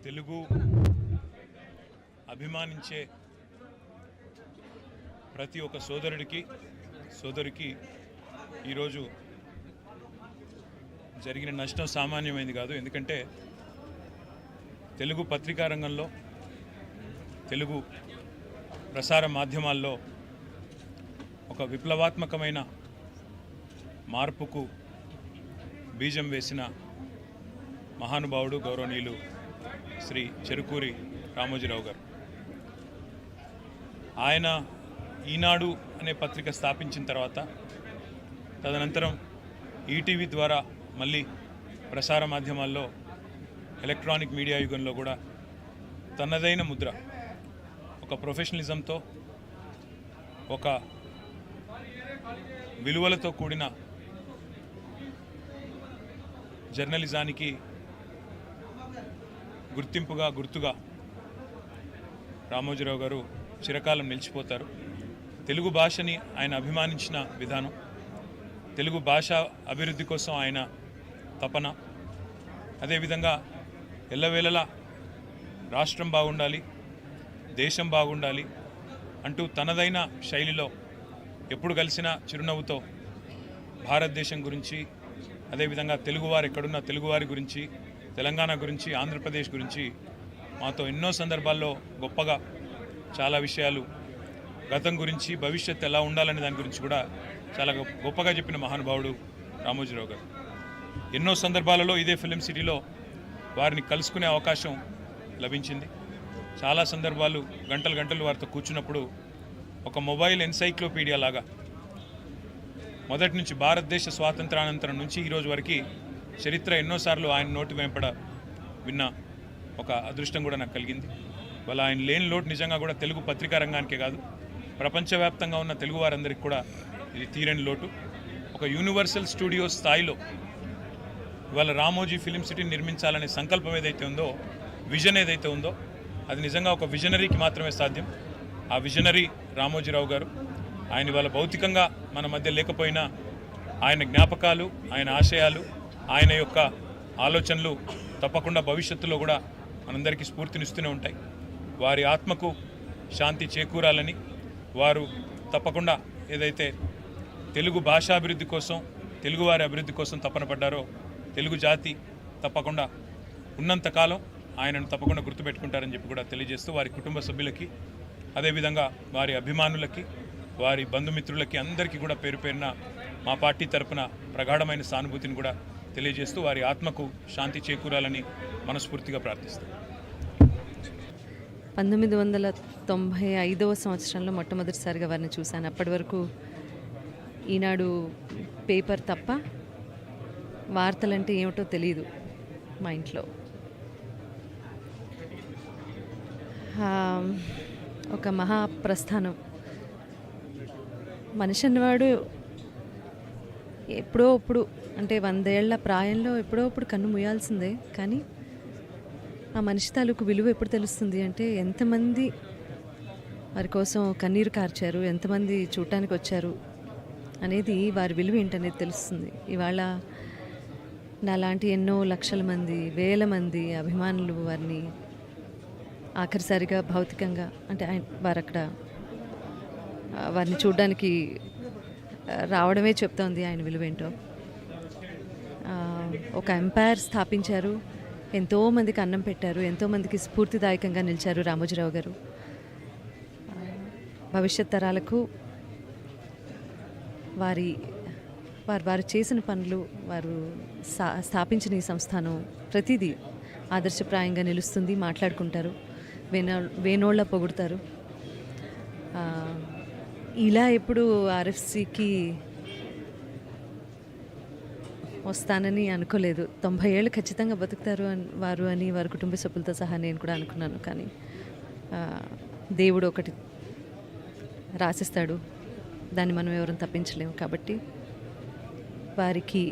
తెలుగు అభిమానించే ప్రతి ఒక్క సోదరికి ఈరోజు జరిగిన నష్టం సామాన్యమైంది కాదు. ఎందుకంటే తెలుగు పత్రికా రంగంలో, తెలుగు ప్రసార మాధ్యమాల్లో ఒక విప్లవాత్మకమైన మార్పుకు బీజం వేసిన మహానుభావుడు గౌరవనీయులు శ్రీ చెరుకూరి రామోజీరావు గారు. ఆయన ఈనాడు అనే పత్రిక స్థాపించిన తర్వాత తదనంతరం ఈటీవీ ద్వారా మళ్ళీ ప్రసార మాధ్యమాల్లో ఎలక్ట్రానిక్ మీడియా యుగంలో కూడా తనదైన ముద్ర, ఒక ప్రొఫెషనలిజంతో, ఒక విలువలతో కూడిన జర్నలిజానికి గుర్తుగా రామోజీరావు గారు చిరకాలం నిలిచిపోతారు. తెలుగు భాషని ఆయన అభిమానించిన విధానం, తెలుగు భాష అభివృద్ధి కోసం ఆయన తపన, అదేవిధంగా ఎల్లవేళలా రాష్ట్రం బాగుండాలి, దేశం బాగుండాలి అంటూ తనదైన శైలిలో ఎప్పుడు కలిసినా చిరునవ్వుతో భారతదేశం గురించి, అదేవిధంగా తెలుగువారు ఎక్కడున్న తెలుగువారి గురించి, తెలంగాణ గురించి, ఆంధ్రప్రదేశ్ గురించి మాతో ఎన్నో సందర్భాల్లో గొప్పగా చాలా విషయాలు, గతం గురించి, భవిష్యత్తు ఎలా ఉండాలనే దాని గురించి కూడా చాలా గొప్పగా చెప్పిన మహానుభావుడు రామోజీరావు గారు. ఎన్నో సందర్భాలలో ఇదే ఫిలిం సిటీలో వారిని కలుసుకునే అవకాశం లభించింది. చాలా సందర్భాలు గంటలు వారితో కూర్చున్నప్పుడు ఒక మొబైల్ ఎన్సైక్లోపీడియా లాగా మొదటి నుంచి భారతదేశ స్వాతంత్రానంతరం నుంచి ఈరోజు వరకు చరిత్ర ఎన్నోసార్లు ఆయన నోటి వెంపడ విన్న ఒక అదృష్టం కూడా నాకు కలిగింది. వాళ్ళ ఆయన లేని లోటు నిజంగా కూడా తెలుగు పత్రికా రంగానికే కాదు, ప్రపంచవ్యాప్తంగా ఉన్న తెలుగు వారందరికీ కూడా ఇది తీరని లోటు. ఒక యూనివర్సల్ స్టూడియో స్థాయిలో ఇవాళ రామోజీ ఫిలిం సిటీని నిర్మించాలనే సంకల్పం ఏదైతే ఉందో, విజన్ ఏదైతే ఉందో, అది నిజంగా ఒక విజనరీకి మాత్రమే సాధ్యం. ఆ విజనరీ రామోజీరావు గారు. ఆయన ఇవాళ భౌతికంగా మన మధ్య లేకపోయినా ఆయన జ్ఞాపకాలు, ఆయన ఆశయాలు, ఆయన యొక్క ఆలోచనలు తప్పకుండా భవిష్యత్తులో కూడా మనందరికీ స్ఫూర్తినిస్తూనే ఉంటాయి. వారి ఆత్మకు శాంతి చేకూరాలని, వారు తప్పకుండా ఏదైతే తెలుగు భాషాభివృద్ధి కోసం, తెలుగువారి అభివృద్ధి కోసం తపన పడ్డారో, తెలుగు జాతి తప్పకుండా ఉన్నంతకాలం ఆయనను తప్పకుండా గుర్తుపెట్టుకుంటారని చెప్పి కూడా తెలియజేస్తూ, వారి కుటుంబ సభ్యులకి, అదేవిధంగా వారి అభిమానులకి, వారి బంధుమిత్రులకి అందరికీ కూడా పేరు పేరున మా పార్టీ తరపున ప్రగాఢమైన సానుభూతిని కూడా తెలియజేస్తూ వారి ఆత్మకు శాంతి చేకూరాలని మనస్ఫూర్తిగా ప్రార్థిస్తాం. 1995వ సంవత్సరంలో మొట్టమొదటిసారిగా వారిని చూశాను. అప్పటి వరకు ఈనాడు పేపర్ తప్ప వార్తలంటే ఏమిటో తెలియదు మా ఇంట్లో. ఒక మహాప్రస్థానం. మనిషి అన్నవాడు ఎప్పుడో ఇప్పుడు, అంటే 100 ఏళ్ల ప్రాయంలో ఎప్పుడో ఇప్పుడు కన్ను మూయాల్సిందే. కానీ ఆ మనిషి తాలూకు విలువ ఎప్పుడు తెలుస్తుంది అంటే, ఎంతమంది వారి కోసం కన్నీరు కార్చారు, ఎంతమంది చూడటానికి వచ్చారు అనేది, వారి విలువ ఏంటనేది తెలుస్తుంది. ఇవాళ నాలాంటి ఎన్నో లక్షల మంది, వేల మంది అభిమానులు వారిని ఆఖరిసారిగా భౌతికంగా, అంటే వారు అక్కడ వారిని చూడడానికి రావడమే చెప్తోంది ఆయన విలువేంటో. ఒక ఎంపైర్ స్థాపించారు, ఎంతోమందికి అన్నం పెట్టారు, ఎంతోమందికి స్ఫూర్తిదాయకంగా నిలిచారు రామోజీరావు గారు. భవిష్యత్ తరాలకు వారు చేసిన పనులు, వారు స్థాపించిన ఈ సంస్థానం ప్రతిదీ ఆదర్శప్రాయంగా నిలుస్తుంది. మాట్లాడుకుంటారు, వేనోళ్ళ పొగుడతారు. ఇలా ఎప్పుడు ఆర్ఎఫ్సికి వస్తానని అనుకోలేదు. 90 ఏళ్ళు ఖచ్చితంగా బతుకుతారు వారు అని వారి కుటుంబ సభ్యులతో సహా నేను కూడా అనుకున్నాను. కానీ దేవుడు ఒకటి రాసిస్తాడు, దాన్ని మనం ఎవరు తప్పించలేము. కాబట్టి వారికి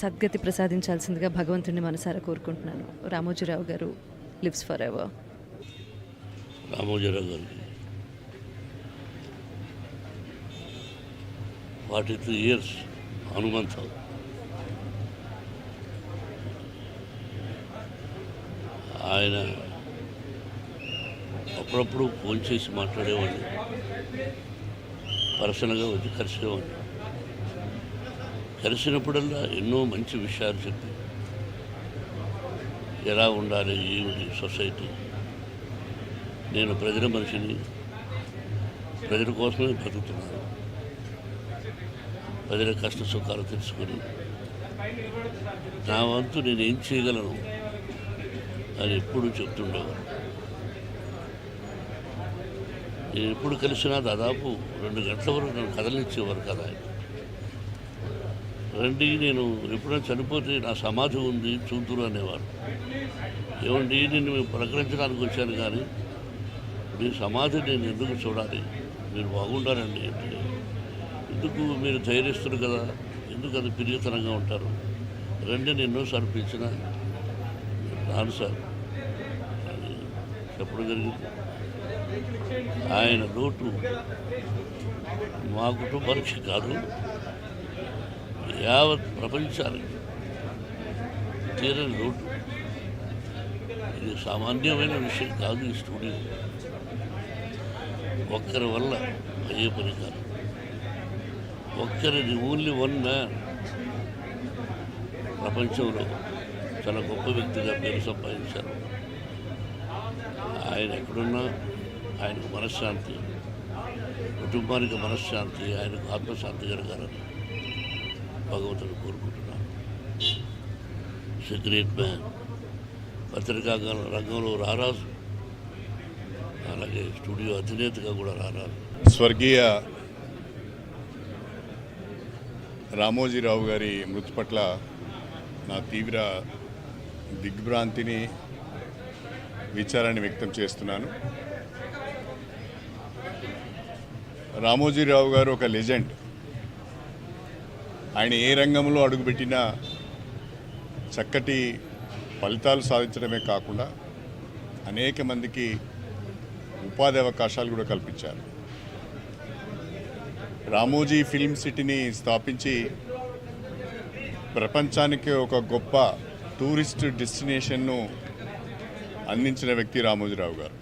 సద్గతి ప్రసాదించాల్సిందిగా భగవంతుడిని మనసారా కోరుకుంటున్నాను. రామోజీరావు గారు లివ్స్ ఫర్ ఎవర్. రామోజీరావు గారు 42 years హనుమంతరావు. ఆయన అప్పుడప్పుడు ఫోన్ చేసి మాట్లాడేవాడిని, పర్సనల్గా వచ్చి కలిసేవాడిని. కలిసినప్పుడల్లా ఎన్నో మంచి విషయాలు చెప్పి ఎలా ఉండాలి ఏమిటి సొసైటీ, నేను ప్రజల మనిషిని, ప్రజల కోసమే బతుకుతున్నాను, ప్రజల కష్ట సుఖాలు తెలుసుకొని నా వంతు నేను ఏం చేయగలను అని ఎప్పుడూ చెప్తుండేవారు. నేను ఎప్పుడు కలిసినా దాదాపు 2 గంటల వరకు నన్ను కదలనిచ్చేవారు కదా ఆయన. రండి, నేను ఎప్పుడైనా చనిపోతే నా సమాధి ఉంది చూతురు అనేవారు. ఏమండి, నేను ప్రకటించడానికి వచ్చాను కానీ మీ సమాధి నేను ఎందుకు చూడాలి, మీరు బాగుండాలండి అంటే, ఎందుకు మీరు ధైర్యస్తులు కదా, ఎందుకు అది పిరిగితనంగా ఉంటారు, రండి నేను ఎన్నోసార్లు పిలిచినా రాను సార్ అని చెప్పడం జరిగింది. ఆయన లోటు మా కుటుంబానికి కాదు, యావత్ ప్రపంచానికి తీరని లోటు. ఇది సామాన్యమైన విషయం కాదు. ఈ స్టూడియో ఒక్కరి వల్ల అయ్యే పని కాదు. ఒక్కరిది ఓన్లీ వన్ మ్యాన్ ప్రపంచంలో చాలా గొప్ప వ్యక్తిగా పేరు సంపాదించారు. ఆయన ఎక్కడున్నా ఆయనకు మనశ్శాంతి, కుటుంబానికి మనశ్శాంతి, ఆయనకు ఆత్మశాంతి జరగాలని భగవంతుడు కోరుకుంటున్నాను. It's a great man. పత్రికా రంగంలో రారాజు, అలాగే స్టూడియో అధినేతగా కూడా రారాజు. స్వర్గీయ రామోజీరావు గారి మృతి పట్ల నా తీవ్ర దిగ్భ్రాంతిని, విచారాన్ని వ్యక్తం చేస్తున్నాను. రామోజీరావు గారు ఒక లెజెండ్. ఆయన ఏ రంగంలో అడుగుపెట్టినా చక్కటి ఫలితాలు సాధించడమే కాకుండా అనేక మందికి ఉపాధి అవకాశాలు కూడా కల్పించారు. రామోజీ ఫిల్మ్ సిటీని స్థాపించి ప్రపంచానికి ఒక గొప్ప టూరిస్ట్ డెస్టినేషన్ను అందించిన వ్యక్తి రామోజీరావు గారు.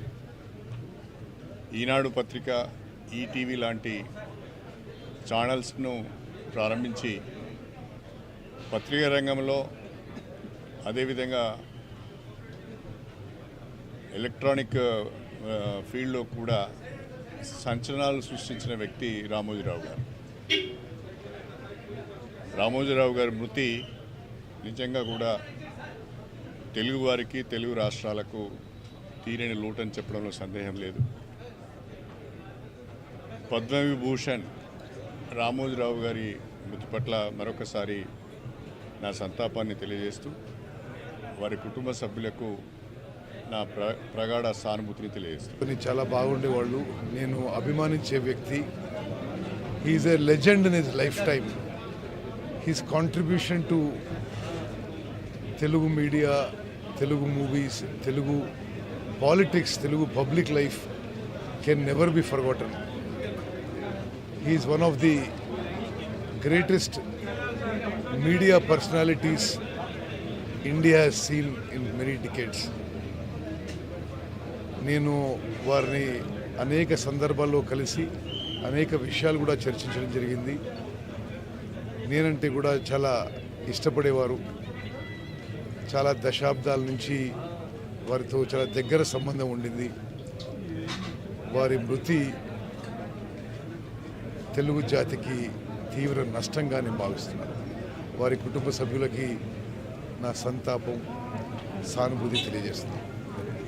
ఈనాడు పత్రిక, ఈటీవీ లాంటి ఛానల్స్ను ప్రారంభించి పత్రికా రంగంలో, అదేవిధంగా ఎలక్ట్రానిక్ ఫీల్డ్లో కూడా సంచలనాలు సృష్టించిన వ్యక్తి రామోజీరావు గారు. రామోజీరావు గారి మృతి నిజంగా కూడా తెలుగు వారికి, తెలుగు రాష్ట్రాలకు తీరని లోటని చెప్పడంలో సందేహం లేదు. పద్మవిభూషణ్ రామోజీరావు గారి మృతి పట్ల మరొకసారి నా సంతాపాన్ని తెలియజేస్తూ వారి కుటుంబ సభ్యులకు నా ప్రగాఢ సానుభూతిని తెలియజేస్తాను. చాలా బాగుండేవాళ్ళు. నేను అభిమానించే వ్యక్తి. He's a legend in his life time. His contribution to Telugu media, Telugu movies, Telugu politics, Telugu public life can never be forgotten. He is one of the greatest media personalities India has seen in many decades. నేను వారిని అనేక సందర్భాల్లో కలిసి అనేక విషయాలు కూడా చర్చించడం జరిగింది. నేనంటే కూడా చాలా ఇష్టపడేవారు. చాలా దశాబ్దాల నుంచి వారితో చాలా దగ్గర సంబంధం ఉండింది. వారి మృతి తెలుగు జాతికి తీవ్ర నష్టంగా నేను భావిస్తున్నాను. వారి కుటుంబ సభ్యులకి నా సంతాపం, సానుభూతి తెలియజేస్తున్నాను.